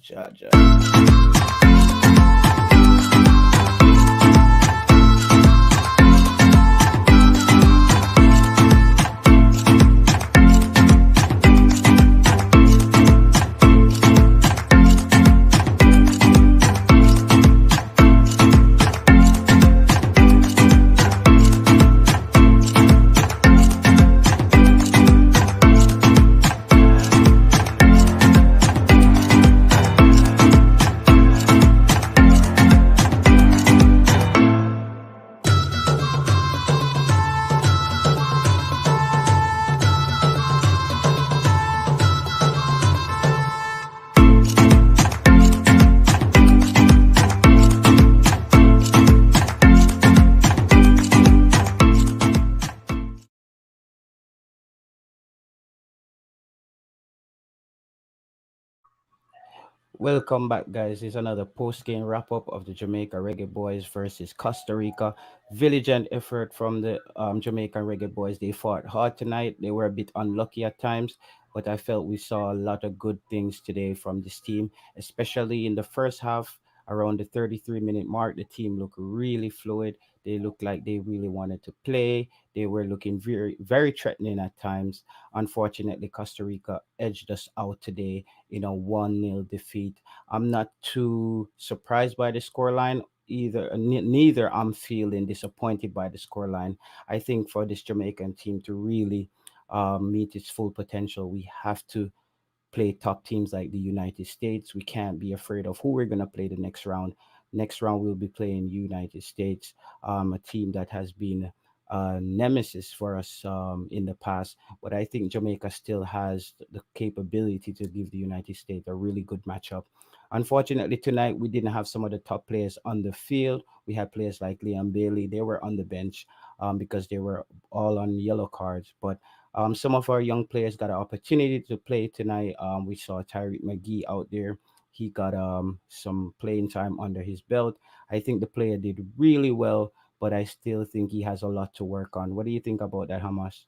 Jaja. Welcome back, guys. It's another post-game wrap-up of the Jamaica Reggae Boys versus Costa Rica. Valiant effort from the Jamaican Reggae Boys. They fought hard tonight. They were a bit unlucky at times, but I felt we saw a lot of good things today from this team, especially in the first half. Around the 33-minute mark, the team looked really fluid. They looked like they really wanted to play. They were looking very, very threatening at times. Unfortunately, Costa Rica edged us out today in a 1-0 defeat. I'm not too surprised by the scoreline either. Neither I'm feeling disappointed by the scoreline. I think for this Jamaican team to really meet its full potential, we have to play top teams like the United States. We can't be afraid of who we're going to play the next round. Next round, we'll be playing United States, a team that has been a nemesis for us in the past. But I think Jamaica still has the capability to give the United States a really good matchup. Unfortunately, tonight we didn't have some of the top players on the field. We had players like Liam Bailey. They were on the bench because they were all on yellow cards. But some of our young players got an opportunity to play tonight. We saw Tyreek McGee out there. He got some playing time under his belt. I think the player did really well, but I still think he has a lot to work on. What do you think about that, Hamas?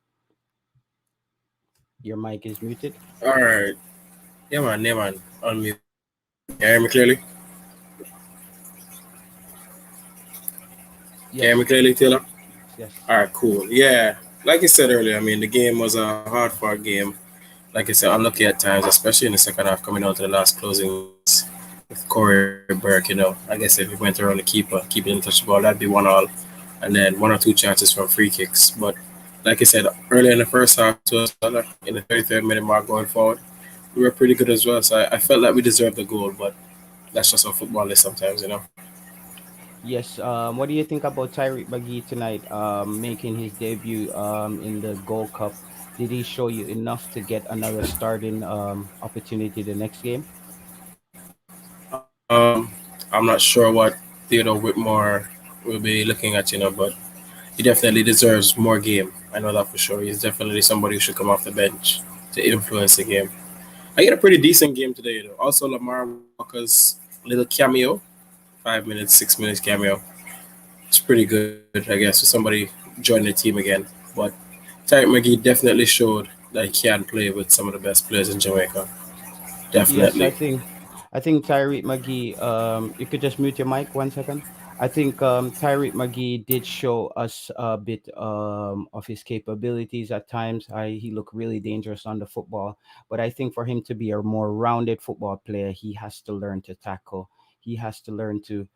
Your mic is muted. All right. Yeah, man. On mute. Can you hear me clearly? Can you hear me Yes, clearly, Taylor? yes. All right, cool. Yeah. Like I said earlier, I mean, the game was a hard fought game. Like I said, unlucky at times, especially in the second half, coming out to the last closing minutes with Corey Burke. I guess if we went around the keeper, keeping in touch the ball, that'd be 1-1. And then one or two chances from free kicks. But like I said, earlier in the first half, to us, in the 33rd minute mark going forward, we were pretty good as well. So I felt like we deserved the goal, but that's just how football is sometimes. Yes. What do you think about Tyreek McGee tonight making his debut in the Gold Cup? Did he show you enough to get another starting opportunity the next game? I'm not sure what Theodore Whitmore will be looking at, but he definitely deserves more game. I know that for sure. He's definitely somebody who should come off the bench to influence the game. I get a pretty decent game today, though. Also, Lamar Walker's little cameo, 5 minutes, 6 minutes cameo. It's pretty good, I guess, for somebody joining the team again. But Tyreek McGee definitely showed that he can play with some of the best players in Jamaica. Yes, Definitely. I think Tyreek McGee. You could just mute your mic 1 second. I think Tyreek McGee did show us a bit of his capabilities at times. He looked really dangerous on the football, but I think for him to be a more rounded football player, he has to learn to tackle. He has to learn to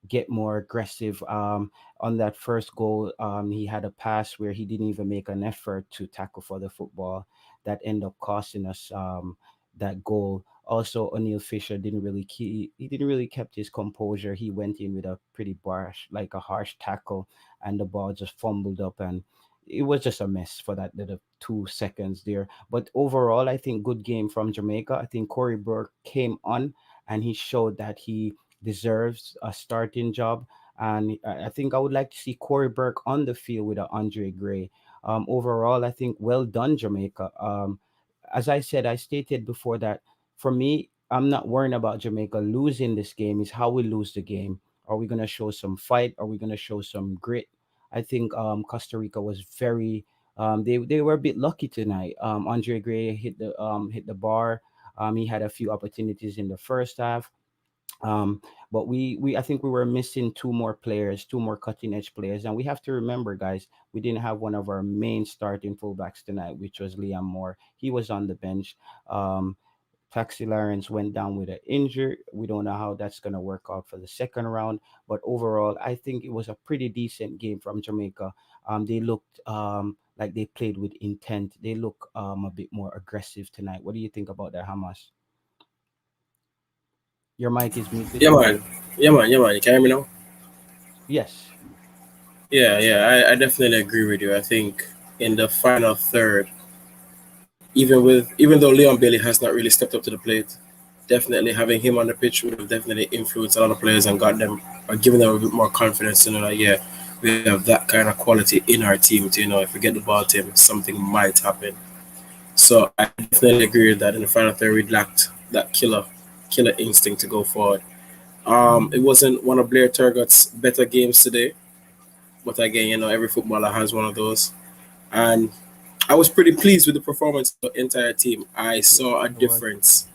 get more aggressive. On that first goal, he had a pass where he didn't even make an effort to tackle for the football. That ended up costing us that goal. Also, O'Neal Fisher he didn't really kept his composure. He went in with a pretty harsh tackle, and the ball just fumbled up, and it was just a mess for that little 2 seconds there. But overall, I think good game from Jamaica. I think Corey Burke came on and he showed that he deserves a starting job. And I think I would like to see Corey Burke on the field with a Andre Gray. Overall, I think well done, Jamaica. As I said, I stated before that for me, I'm not worrying about Jamaica losing this game. Is how we lose the game. Are we gonna show some fight? Are we gonna show some grit? I think Costa Rica was very. They were a bit lucky tonight. Andre Gray hit the bar. He had a few opportunities in the first half. Um, but we I think we were missing two more players, two more cutting edge players, and we have to remember, guys, we didn't have one of our main starting fullbacks tonight, which was Liam Moore. He was on the bench. Um, Taxi Lawrence went down with an injury. We don't know how that's going to work out for the second round. But overall, I think it was a pretty decent game from Jamaica. They looked like they played with intent. They look a bit more aggressive tonight. What do you think about that, Hamas? Your mic is muted. Yeah, man. Yeah, man. Yeah, man. You can hear me now? Yes. Yeah, yeah. I definitely agree with you. I think in the final third, even though Leon Bailey has not really stepped up to the plate, definitely having him on the pitch would have definitely influenced a lot of players and got them or given them a bit more confidence to know that yeah, we have that kind of quality in our team to if we get the ball to him, something might happen. So I definitely agree with that. In the final third, we lacked that killer instinct to go forward. It wasn't one of Blair Turgot's better games today, but again, every footballer has one of those. And I was pretty pleased with the performance of the entire team. I Yes, saw a it was. difference.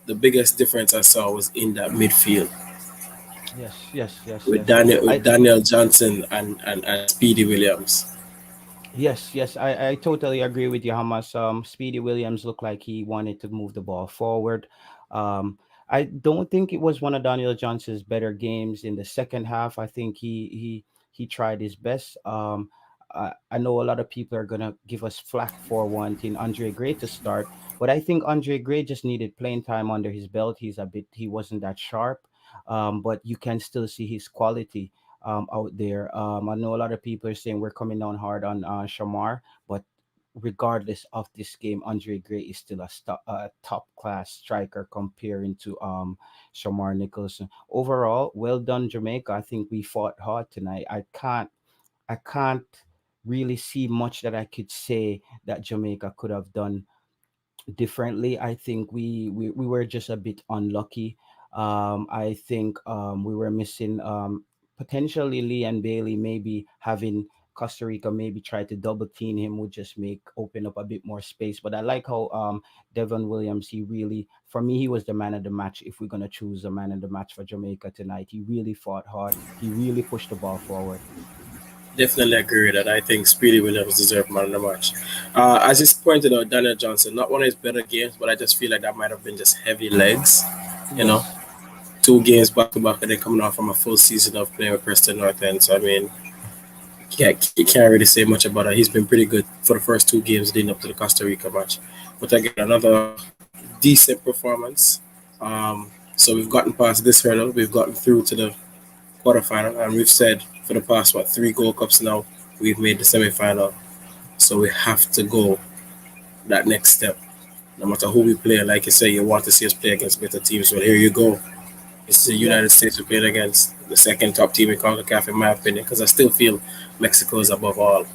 The biggest difference I saw was in that midfield Yes, yes, yes, with yes. Daniel Johnson and Speedy Williams. Yes, yes, I totally agree with you, Hamas. Speedy Williams looked like he wanted to move the ball forward. Um, I don't think it was one of Daniel Johnson's better games in the second half. I think he tried his best. I know a lot of people are gonna give us flack for wanting Andre Gray to start, but I think Andre Gray just needed playing time under his belt. He wasn't that sharp, but you can still see his quality out there. I know a lot of people are saying we're coming down hard on Shamar, but regardless of this game, Andre Gray is still a top class striker comparing to Shamar Nicholson. Overall, well done, Jamaica. I think we fought hard tonight. I can't really see much that I could say that Jamaica could have done differently. I think we were just a bit unlucky. I think we were missing potentially Lee and Bailey maybe having Costa Rica maybe try to double team him would just make open up a bit more space. But I like how Devon Williams, he really, for me, he was the man of the match. If we're gonna choose a man of the match for Jamaica tonight, he really fought hard. He really pushed the ball forward. Definitely agree with that. I think Speedy Williams deserved man of the match. As you pointed out, Daniel Johnson, not one of his better games, but I just feel like that might have been just heavy legs. You know, Yes, 2 games back to back, and then coming off from a full season of playing with Preston North End. So I mean, you can't really say much about that. He's been pretty good for the first 2 games leading up to the Costa Rica match. But again, another decent performance. So we've gotten past this hurdle. We've gotten through to the quarterfinal, and we've said for the past 3 Gold Cups now, we've made the semi-final. So we have to go that next step. No matter who we play, like you say, you want to see us play against better teams. Well, here you go. It's the yeah, United States we played against, the second top team in CONCACAF, in my opinion, because I still feel Mexico is above all.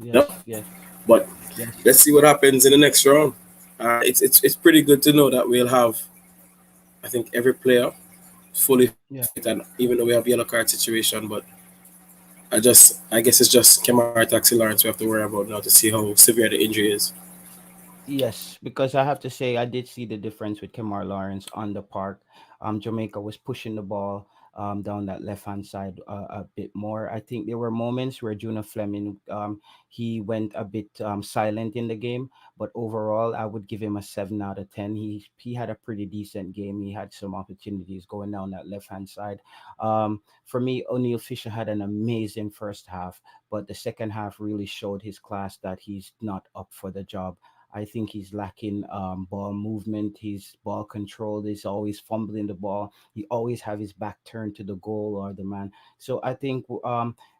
You know, yes, yes, but yes, let's see what happens in the next round. It's pretty good to know that we'll have, I think, every player fully fit, and yeah. even though we have yellow card situation, but I guess it's just Kemar Taxi Lawrence we have to worry about now to see how severe the injury is. Yes, because I have to say I did see the difference with Kemar Lawrence on the park. Jamaica was pushing the ball down that left hand side a bit more. I think there were moments where Juna Fleming he went a bit silent in the game, but overall I would give him a 7 out of 10. He had a pretty decent game. He had some opportunities going down that left hand side. For me, O'Neal Fisher had an amazing first half, but the second half really showed his class that he's not up for the job. I think he's lacking ball movement. His ball control. He's always fumbling the ball. He always have his back turned to the goal or the man. So I think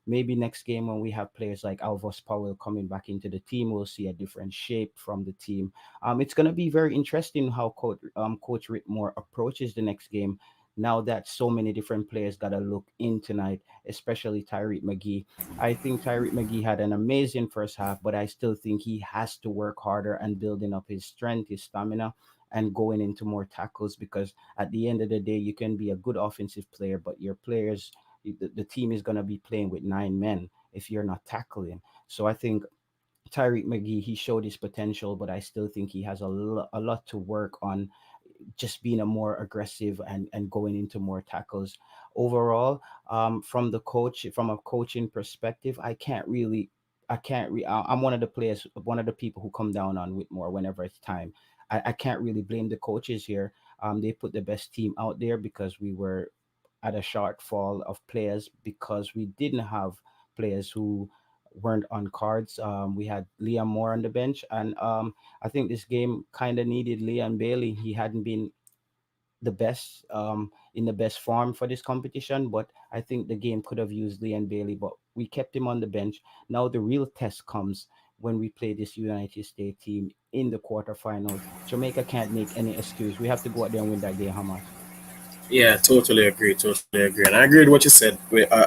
maybe next game when we have players like Alvos Powell coming back into the team, we'll see a different shape from the team. It's going to be very interesting how Coach Whitmore approaches the next game. Now that so many different players got to look in tonight, especially Tyreek McGee. I think Tyreek McGee had an amazing first half, but I still think he has to work harder and building up his strength, his stamina, and going into more tackles because at the end of the day, you can be a good offensive player, but your players, the team is going to be playing with 9 men if you're not tackling. So I think Tyreek McGee, he showed his potential, but I still think he has a lot to work on just being a more aggressive and going into more tackles. Overall, from the coach, from a coaching perspective, I'm one of the players, one of the people who come down on Whitmore whenever it's time. I can't really blame the coaches here. They put the best team out there because we were at a shortfall of players because we didn't have players who weren't on cards. We had Liam Moore on the bench, and I think this game kind of needed Leon Bailey. He hadn't been the best in the best form for this competition, but I think the game could have used Leon Bailey, but we kept him on the bench. Now the real test comes when we play this United States team in the quarterfinals. Jamaica can't make any excuse. We have to go out there and win that game, Hamas. Yeah, totally agree. Totally agree. And I agree with what you said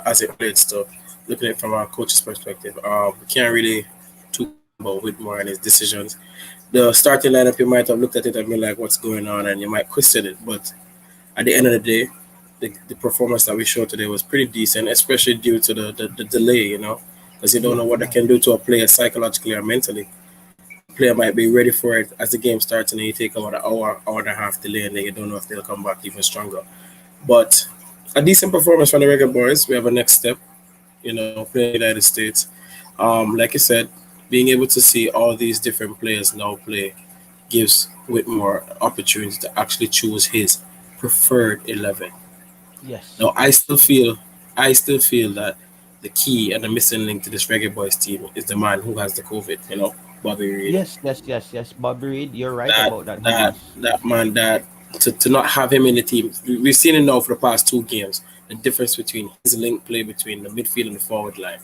as it relates to looking at it from our coach's perspective. We can't really too much about Whitmore and his decisions. The starting lineup, you might have looked at it and been like, "What's going on?" and you might question it. But at the end of the day, the performance that we showed today was pretty decent, especially due to the delay. Because you don't know Yeah, what that yeah. can do to a player psychologically or mentally. A player might be ready for it as the game starts, and then you take about an hour and a half delay, and then you don't know if they'll come back even stronger. But a decent performance from the Reggae Boys. We have a next step, playing the United States. Like you said, being able to see all these different players now play gives Whitmore opportunity to actually choose his preferred 11. Yes, Now, yes. I still feel that the key and the missing link to this Reggae Boys team is the man who has the COVID. Bobby Reed. Yes, yes, yes, yes. Bobby Reed, you're right That about that, that Hamas. that man that to not have him in the team. We've seen it now for the past two games. The difference between his link play between the midfield and the forward line.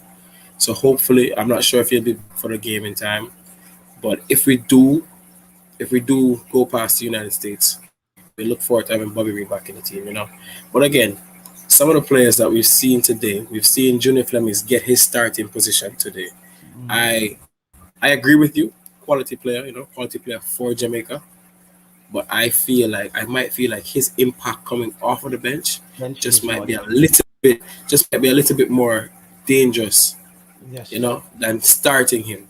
So hopefully, I'm not sure if he'll be back for the game in time. But if we do go past the United States, we look forward to having Bobby Reed back in the team. But again, some of the players that we've seen today, we've seen Junior Flemings get his starting position today. Hmm. I agree with you, quality player for Jamaica. But I might feel like his impact coming off of the bench Bench just is might be a much. little bit, more dangerous, Yes. than starting him.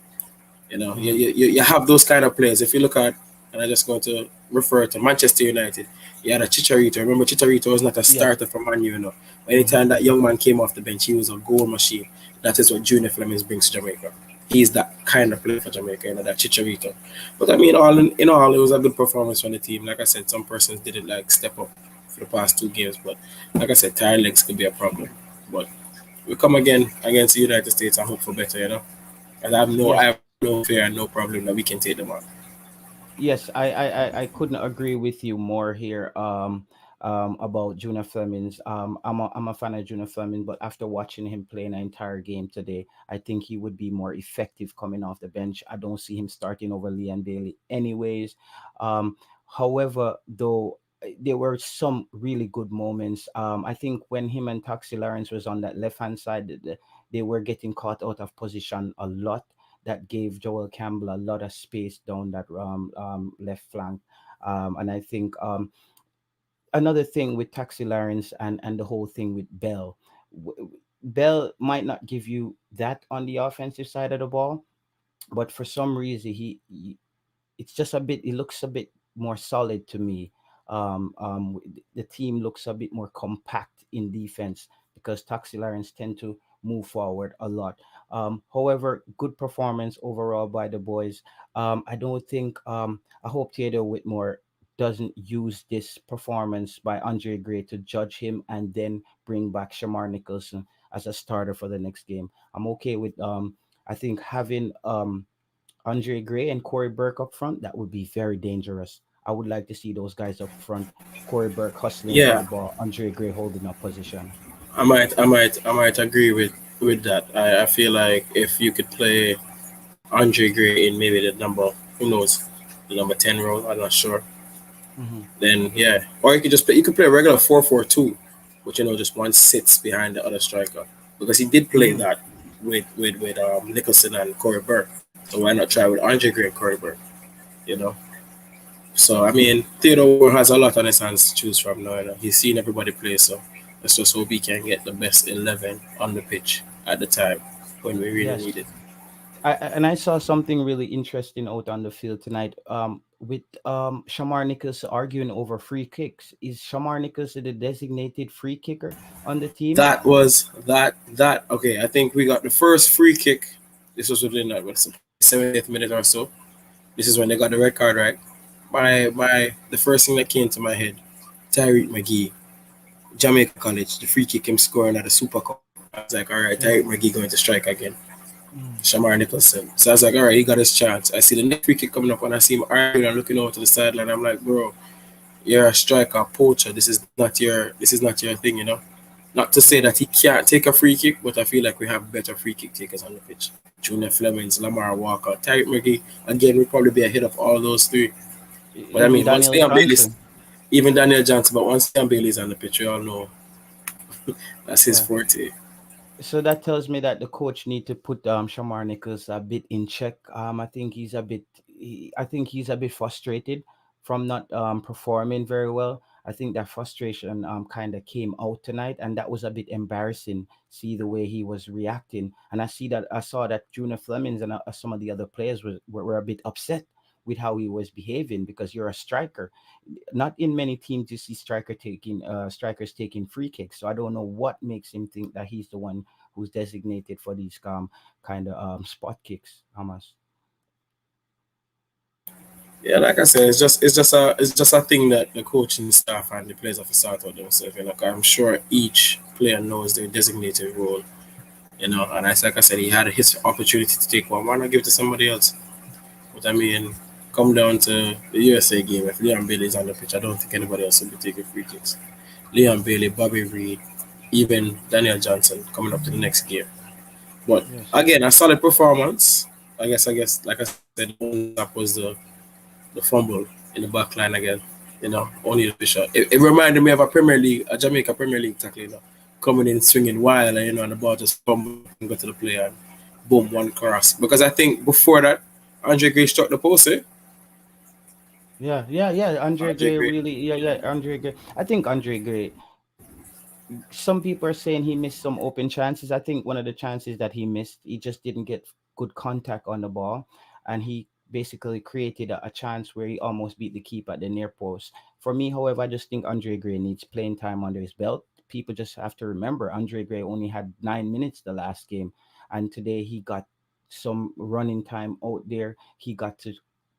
You, Hmm. you, you you have those kind of players. If you look at, and I'm just going to refer to Manchester United, you had a Chicharito. Remember, Chicharito was not a Yeah. starter for Man U. Hmm. Anytime that young man came off the bench, he was a goal machine. That is what Junior Flemings brings to Jamaica. He's that kind of player for Jamaica, that Chicharito. But I mean, in all, it was a good performance from the team. Like I said, some persons didn't like step up for the past two games, but like I said, tired legs could be a problem. But we come again against the United States and hope for better. And I Yes. have no fear and no problem that we can take them on. Yes, I couldn't agree with you more here about Junior Flemings. I'm a fan of Junior Fleming, but after watching him play an entire game today, I think he would be more effective coming off the bench. I don't see him starting over Leon Bailey anyways. However, though, there were some really good moments. I think when him and Taxi Lawrence was on that left hand side, they were getting caught out of position a lot. That gave Joel Campbell a lot of space down that left flank. And I think another thing with Taxi Lawrence and the whole thing with Bell, Bell might not give you that on the offensive side of the ball, but for some reason it's just a bit, it looks a bit more solid to me. The team looks a bit more compact in defense because Taxi Lions tend to move forward a lot. However, good performance overall by the boys. I don't think I hope Theodore Whitmore doesn't use this performance by Andre Gray to judge him and then bring back Shamar Nicholson as a starter for the next game. I'm okay with I think having Andre Gray and Corey Burke up front, that would be very dangerous. I would like to see those guys up front. Corey Burke hustling for Yeah, the ball, Andre Gray holding up position. I might agree with that. I feel like if you could play Andre Gray in maybe the number, who knows, the number 10 role, I'm not sure. Hmm. Then yeah, or you could play a regular 4-4-2, but just one sits behind the other striker because he did play Hmm. that with Nicholson and Corey Burke. So why not try Yeah. with Andre Gray and Corey Burke? You know. So I mean, Theodore has a lot on his hands to choose from now. He's seen everybody play, so let's just hope he can get the best 11 on the pitch at the time when we really Yes. need it. And I saw something really interesting out on the field tonight. with Shamar Nichols arguing over free kicks. Is Shamar Nichols the designated free kicker on the team? That was that. Okay, I think we got the first free kick. This was within that was 70th minute or so. This is when they got the red card, right? My the first thing that came to my head, Tyreek McGee, Jamaica College, the free kick him scoring at the Super Cup. I was like, all right, Yeah. Tyreek McGee going to strike again. Mm. Shamar Nicholson. So I was like, all right, he got his chance. I see the next free kick coming up, and I see him arguing and looking over to the sideline. I'm like, bro, you're a striker, poacher. This is not your thing, you know. Not to say that Yeah. he can't take a free kick, but I feel like we have better free kick takers on the pitch. Junior Flemings, Lamar Walker, Tyreek McGee. Again, would probably be ahead of all those three. But I Even mean, once Daniel Leon Bailey's, Johnson. even Daniel Johnson, but once Leon Bailey's on the pitch, we all know that's his Yeah. forte. So that tells me that the coach need to put Shamar Nichols a bit in check. I think he's a bit. I think he's a bit frustrated from not performing very well. I think that frustration kind of came out tonight, and that was a bit embarrassing. See the way he was reacting, and I saw that Junior Flemings and some of the other players were a bit upset with how he was behaving because you're a striker. Not in many teams you see strikers taking free kicks. So I don't know what makes him think that he's the one who's designated for these kind of spot kicks, Hamas. Yeah, like I said, it's just a thing that the coaching staff and the players have to sort out themselves. You know, 'cause I'm sure each player knows their designated role. You know, and like I said, he had his opportunity to take one. Why not give it to somebody else? But I mean, come down to the USA game. If Leon Bailey's on the pitch, I don't think anybody else will be taking free kicks. Leon Bailey, Bobby Reed, even Daniel Johnson coming up to the next game. But Yes. again, a solid performance. I guess, like I said, the only mishap was the fumble in the back line again. You know, only the shot. It reminded me of a Jamaica Premier League tackle, you know, coming in swinging wild, and you know, and the ball just fumble and go to the player and boom, one cross. Because I think before that, Andre Gray struck the post, eh? Yeah, yeah, yeah. Andre Andre Gray Gray. really, yeah, yeah. Andre Gray. I think Andre Gray, some people are saying he missed some open chances. I think one of the chances that he missed, he just didn't get good contact on the ball, and he basically created a chance where he almost beat the keeper at the near post. For me, however, I just think Andre Gray needs playing time under his belt. People just have to remember Andre Gray only had 9 minutes the last game, and today he got some running time out there. He got to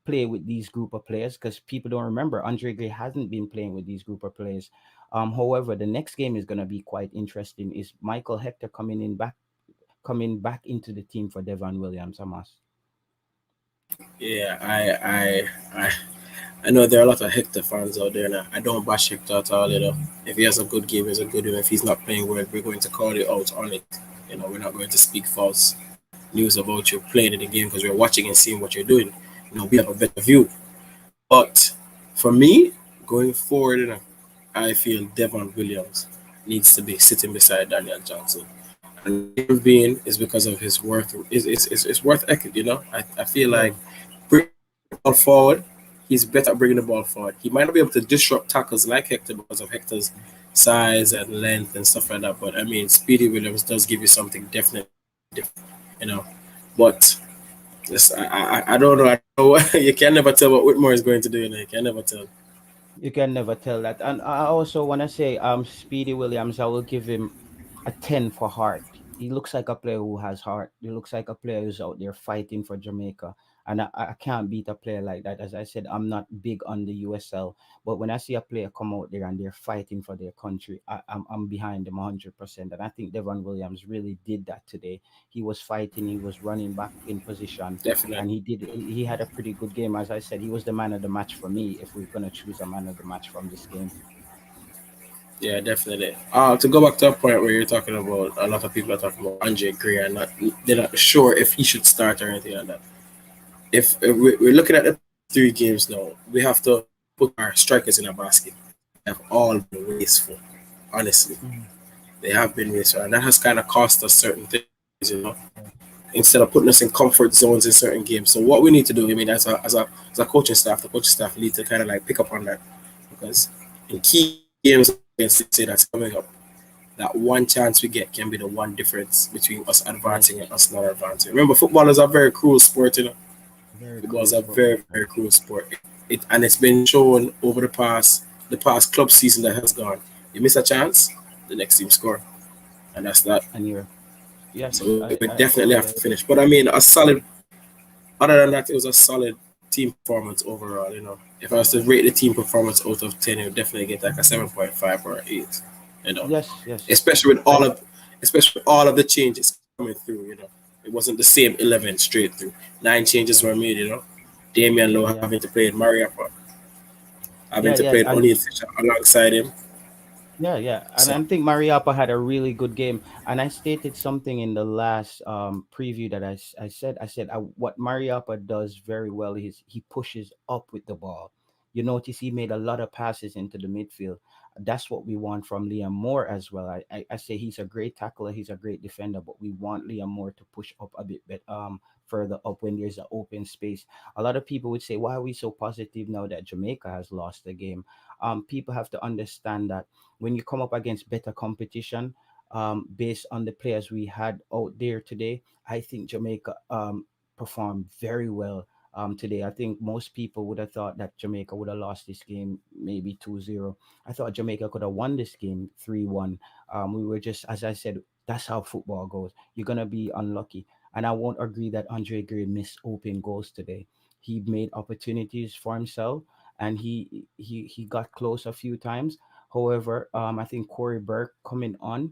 play with these group of players because people don't remember Andre Gray hasn't been playing with these group of players. However, the next game is going to be quite interesting. Is Michael Hector coming back into the team for Devon Williams? Hamas. Yeah, I know there are a lot of Hector fans out there now. I don't bash Hector at all, you know. If he has a good game, he's a good game. If he's not playing well, we're going to call you out on it. You know, we're not going to speak false news about you playing in the game because we're watching and seeing what you're doing. You know, we have a better view. But for me, going forward, you know, I feel Devon Williams needs to be sitting beside Daniel Johnson. And the reason being is because of his worth ethic, you know. I feel Yeah, like bringing the ball forward, he's better at bringing the ball forward. He might not be able to disrupt tackles like Hector because of Hector's size and length and stuff like that. But I mean, Speedy Williams does give you something definitely different, you know. But yes, I don't know. I don't know. You can never tell what Whitmore is going to do. You know, you can never tell. you can never tell that. And I also want to say, Speedy Williams, I will give him a 10 for heart. He looks like a player who has heart. He looks like a player who's out there fighting for Jamaica. And I can't beat a player like that. As I said, I'm not big on the USL, but when I see a player come out there and they're fighting for their country, I'm behind them 100%. And I think Devon Williams really did that today. He was fighting, he was running back in position, Definitely. and he had a pretty good game. As I said, he was the man of the match for me if we're going to choose a man of the match from this game. Yeah, definitely. To go back to a point where you're talking about, a lot of people are talking about Andre Gray and not they're not sure if he should start or anything like that. If we're looking at the past three games now, we have to put our strikers in a basket. They have all been wasteful, honestly. Mhm. They have been wasteful, and that has kind of cost us certain things, you know. Yeah. Instead of putting us in comfort zones in certain games. So what we need to do, I mean, as a coaching staff, the coaching staff need to kind of like pick up on that because in key games against say that's coming up, that one chance we get can be the one difference between us advancing Yes, and us not advancing. Remember, football is a very cruel sport, you know. very Football cool is a sport. very, very cruel sport. and it's been shown over the past club season that has gone. You miss a chance, the next team score, and that's that. And you're yes, So we I definitely have to totally finish. But I mean, a solid. Other than that, it was a solid team performance overall. If I was to rate the team performance out of 10, it would definitely get like a 7.5 or an 8. You know, yes, yes. especially with I all of the changes coming through. It wasn't the same 11 straight through. 9 changes yeah, were made. Damian Lowe yeah. having to play Mariappa, having Yeah, to yeah, play and Onion Fisher alongside him. yeah, yeah, and So I think Mariappa had a really good game. And I stated something in the last preview that I said what Mariappa does very well is he pushes up with the ball. You notice he made a lot of passes into the midfield. That's what we want from Liam Moore as well. I say he's a great tackler, he's a great defender, but we want Liam Moore to push up a bit further up when there's an open space. A lot of people would say, why are we so positive now that Jamaica has lost the game? People have to understand that when you come up against better competition, based on the players we had out there today, I think Jamaica performed very well today. I think most people would have thought that Jamaica would have lost this game maybe 2-0. I thought Jamaica could have won this game 3-1. We were just, as I said, that's how football goes. You're going to be unlucky. And I won't agree that Andre Gray missed open goals today. He made opportunities for himself, and he got close a few times. However, I think Corey Burke coming on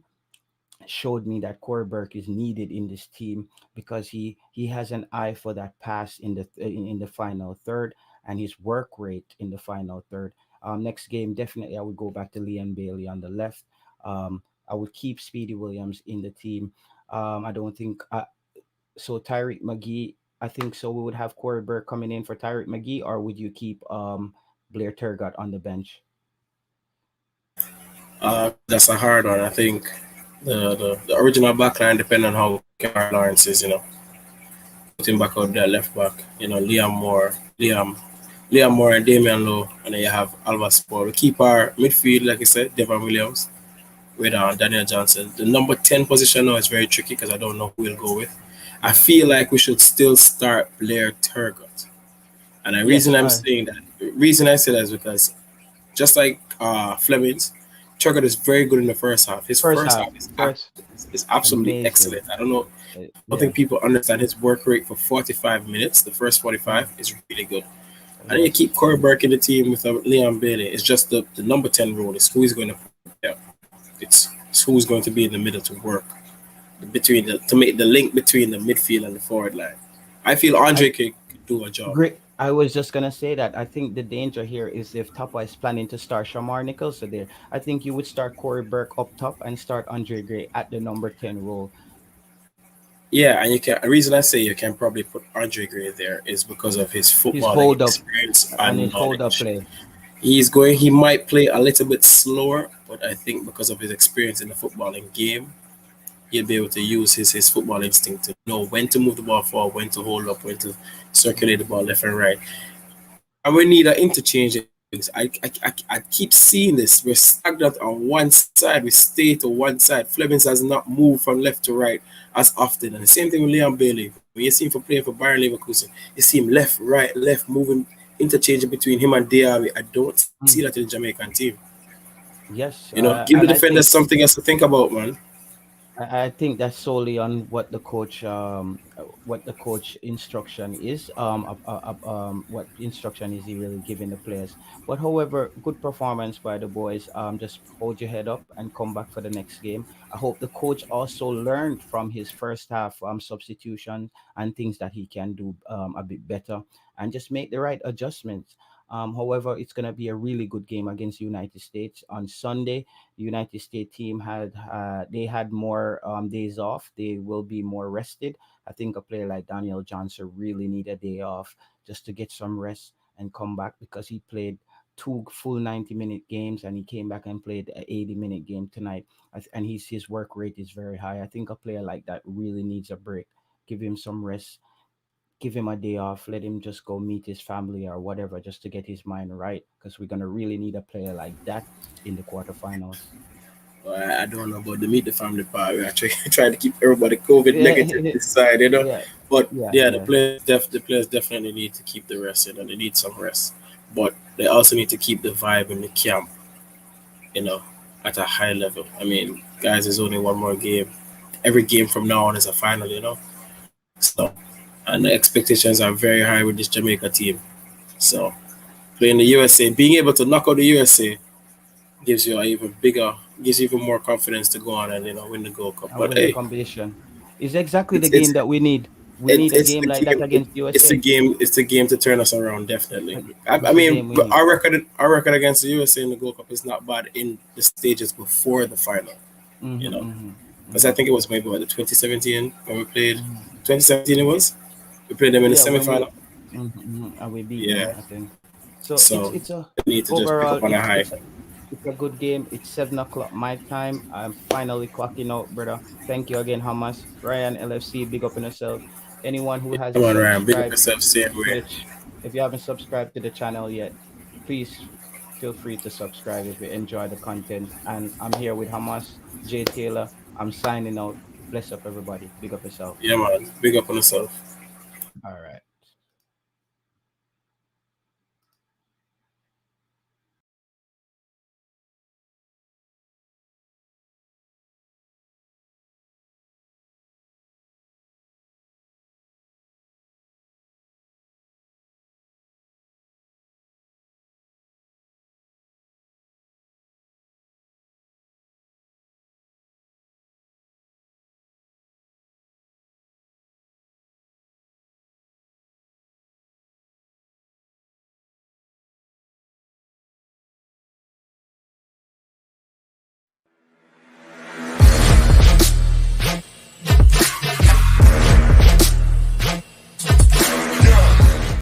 showed me that Corey Burke is needed in this team because he has an eye for that pass in the final third, and his work rate in the final third. Next game, definitely I would go back to Leon Bailey on the left. I would keep Speedy Williams in the team. I don't think so. Tyreek McGee, I think so. We would have Corey Burke coming in for Tyreek McGee, or would you keep Blair Turgott on the bench? that's a hard one. I think the original backline, depending on how Kevin Lawrence is, put him back out there left back. Liam Moore and Damian Lowe, and then you have Alva Sport. We keep our midfield, like I said, Devon Williams with Daniel Johnson. The number 10 position now is very tricky because I don't know who we'll go with. I Yeah. feel like we should still start Blair Turgott. And the reason Yes. I'm saying that, the reason I say that is because just like Flemings, Turgott is very good in the first half. His First first half. half First. is absolutely Amazing. excellent. I don't Yeah. think people understand his work rate for 45 minutes. The first Mm, 45 is really good. And then you yes. keep Corey Burke in the team with Leon Bailey. It's just the number 10 role is who he's going to put there. It's who's going to be in the middle to work to make the link between the midfield and the forward line. I feel I Andre could do a job. great. I was just gonna say that I think the danger here is if Tapa is planning to start Shamar Nicholson there. I think you would start Corey Burke up top and start Andre Gray at the number 10 role. Yeah, and you can. The reason I say you can probably put Andre Gray there is because of his His footballing hold up experience and and his hold up knowledge. play. He might play a little bit slower, but I think because of his experience in the footballing game, he'll be able to use his football instinct to know when to move the ball forward, when to hold up, when to circulate the ball left and right. And we need an interchange in things. I keep seeing this. We're stagnant on one side. We stay to one side. Flemings has not moved from left to right as often. And the same thing with Leon Bailey. When you see him for playing for Bayern Leverkusen, you see him left, right, left, moving, interchanging between him and Diaby. I don't see that Mm, in the Jamaican team. yes, Give the and I defenders think something else to think about, man. I think that's solely on what the coach instruction is what instruction is he really giving the players. But however, good performance by the boys. Just hold your head up and come back for the next game. I hope the coach also learned from his first half substitution and things that he can do a bit better, and just make the right adjustments. However, it's gonna be a really good game against United States on Sunday. United States team they had more days off. They will be more rested. I think a player like Daniel Johnson really need a day off just to get some rest and come back because he played two full 90-minute games and he came back and played an 80-minute game tonight. And his work rate is very high. I think a player like that really needs a break. Give him some rest, give him a day off, let him just go meet his family or whatever just to get his mind right because we're going to really need a player like that in the quarterfinals. I don't know about the meet the family part. We are trying to keep everybody COVID Yeah, negative this side. yeah, But yeah, yeah, yeah. the players definitely need to keep the rest, and they need some rest. but they also need to keep the vibe in the camp, you know, at a high level. I mean, guys, there's only one more game. Every game from now on is a final, you know. So, and the expectations are very high with this Jamaica team. So, playing the USA, being able to knock out the USA gives you an even bigger, gives you even more confidence to go on and win the Gold Cup. and But win the hey, competition. It's exactly the it's it's game that we need. We it's need a it's game the like that game. against It's the USA. game. It's the game to turn us around. Definitely. I It's the mean, game we but need. our record against the USA in the Gold Cup is not bad in the stages before the final. You Mm-hmm, know, mm-hmm, because I mm-hmm, think it was maybe what the 2017 when we played. mm-hmm. 2017 it was. We played them in the Yeah, when semifinal. we and we beat Yeah. them, I think. So So it's a they need to just pick up overall on a high. it's a good game. It's 7 o'clock my time. I'm finally clocking out, brother. Thank you again, Hamas. Ryan LFC, big up on yourself. Anyone who Come hasn't on, Ryan. Big up subscribed yourself. Same to way. if you haven't subscribed to the channel yet, please feel free to subscribe if you enjoy the content. And I'm here with Hamas, Jay Taylor. I'm signing out. Bless up everybody. Big up yourself. Yeah, man. Big up on yourself. All right.